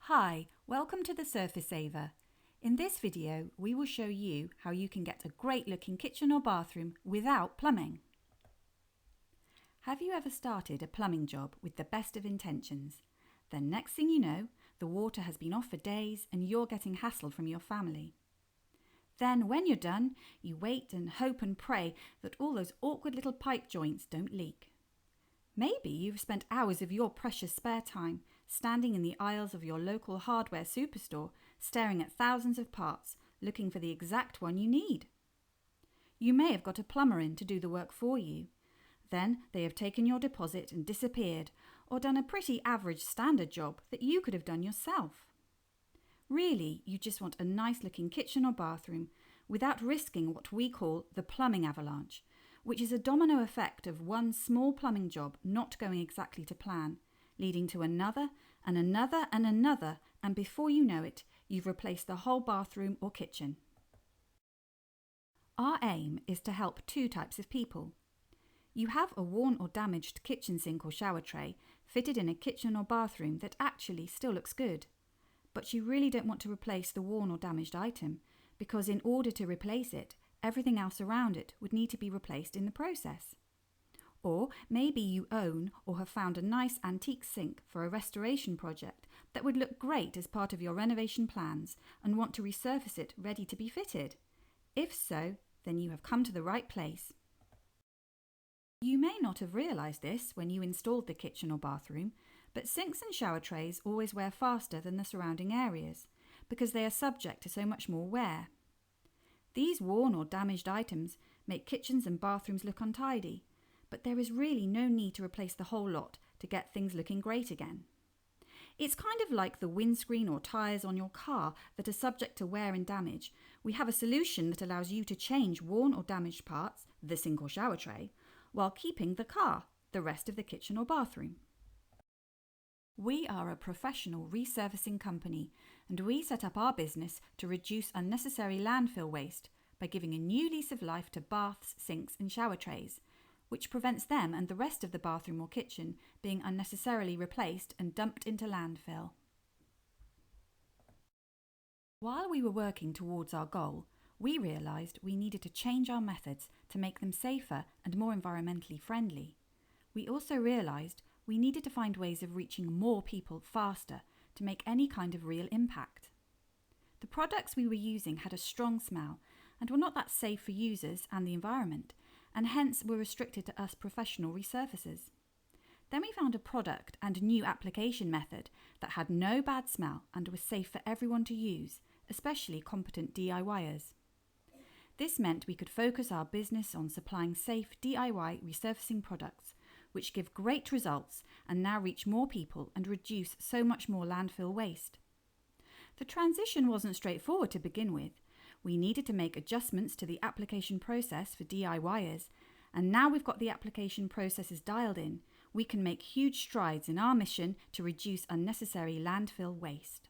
Hi, welcome to the Surface Saver. In this video, we will show you how you can get a great looking kitchen or bathroom without plumbing. Have you ever started a plumbing job with the best of intentions? Then next thing you know, the water has been off for days and you're getting hassled from your family. Then when you're done, you wait and hope and pray that all those awkward little pipe joints don't leak. Maybe you've spent hours of your precious spare time standing in the aisles of your local hardware superstore, staring at thousands of parts, looking for the exact one you need. You may have got a plumber in to do the work for you. Then they have taken your deposit and disappeared, or done a pretty average standard job that you could have done yourself. Really, you just want a nice looking kitchen or bathroom without risking what we call the plumbing avalanche, which is a domino effect of one small plumbing job not going exactly to plan, leading to another and another and another, and before you know it, you've replaced the whole bathroom or kitchen. Our aim is to help two types of people. You have a worn or damaged kitchen sink or shower tray fitted in a kitchen or bathroom that actually still looks good, but you really don't want to replace the worn or damaged item, because in order to replace it, everything else around it would need to be replaced in the process. Or maybe you own or have found a nice antique sink for a restoration project that would look great as part of your renovation plans and want to resurface it ready to be fitted. If so, then you have come to the right place. You may not have realised this when you installed the kitchen or bathroom, but sinks and shower trays always wear faster than the surrounding areas because they are subject to so much more wear. These worn or damaged items make kitchens and bathrooms look untidy, but there is really no need to replace the whole lot to get things looking great again. It's kind of like the windscreen or tyres on your car that are subject to wear and damage. We have a solution that allows you to change worn or damaged parts, the sink or shower tray, while keeping the car, the rest of the kitchen or bathroom. We are a professional resurfacing company, and we set up our business to reduce unnecessary landfill waste by giving a new lease of life to baths, sinks and shower trays, which prevents them and the rest of the bathroom or kitchen being unnecessarily replaced and dumped into landfill. While we were working towards our goal, we realised we needed to change our methods to make them safer and more environmentally friendly. We also realised we needed to find ways of reaching more people faster to make any kind of real impact. The products we were using had a strong smell and were not that safe for users and the environment, and hence were restricted to us professional resurfacers. Then we found a product and new application method that had no bad smell and was safe for everyone to use, especially competent DIYers. This meant we could focus our business on supplying safe DIY resurfacing products, which give great results and now reach more people and reduce so much more landfill waste. The transition wasn't straightforward to begin with. We needed to make adjustments to the application process for DIYers, and now we've got the application processes dialed in, we can make huge strides in our mission to reduce unnecessary landfill waste.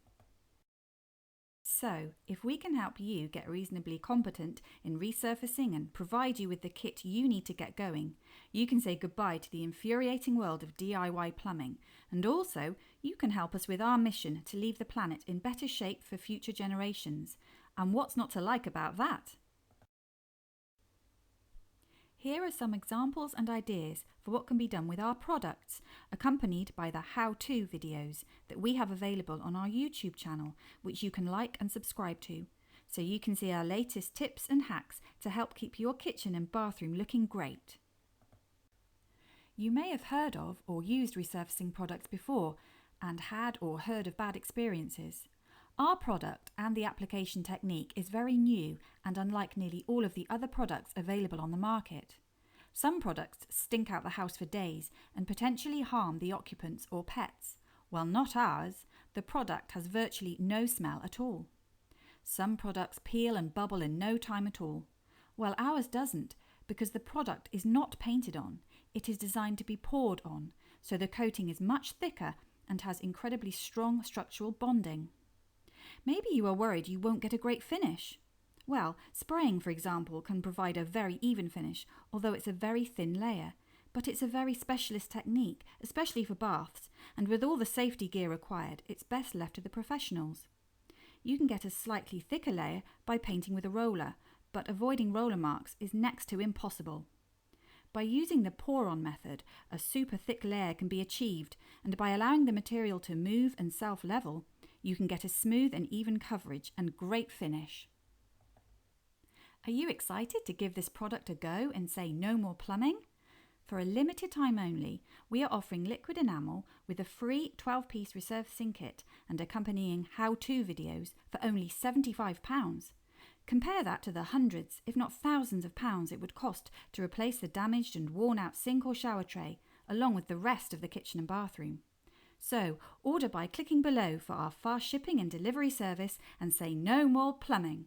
So, if we can help you get reasonably competent in resurfacing and provide you with the kit you need to get going, you can say goodbye to the infuriating world of DIY plumbing, and also you can help us with our mission to leave the planet in better shape for future generations. And what's not to like about that? Here are some examples and ideas for what can be done with our products, accompanied by the how-to videos that we have available on our YouTube channel, which you can like and subscribe to, so you can see our latest tips and hacks to help keep your kitchen and bathroom looking great. You may have heard of or used resurfacing products before and had or heard of bad experiences. Our product and the application technique is very new and unlike nearly all of the other products available on the market. Some products stink out the house for days and potentially harm the occupants or pets, while not ours. The product has virtually no smell at all. Some products peel and bubble in no time at all, while ours doesn't, because the product is not painted on. It is designed to be poured on, so the coating is much thicker and has incredibly strong structural bonding. Maybe you are worried you won't get a great finish. Well, spraying, for example, can provide a very even finish, although it's a very thin layer. But it's a very specialist technique, especially for baths, and with all the safety gear required, it's best left to the professionals. You can get a slightly thicker layer by painting with a roller, but avoiding roller marks is next to impossible. By using the pour-on method, a super thick layer can be achieved, and by allowing the material to move and self-level, you can get a smooth and even coverage and great finish. Are you excited to give this product a go and say no more plumbing? For a limited time only, we are offering liquid enamel with a free 12-piece resurfacing kit and accompanying how-to videos for only £75. Compare that to the hundreds, if not thousands of pounds it would cost to replace the damaged and worn-out sink or shower tray, along with the rest of the kitchen and bathroom. So, order by clicking below for our fast shipping and delivery service and say no more plumbing.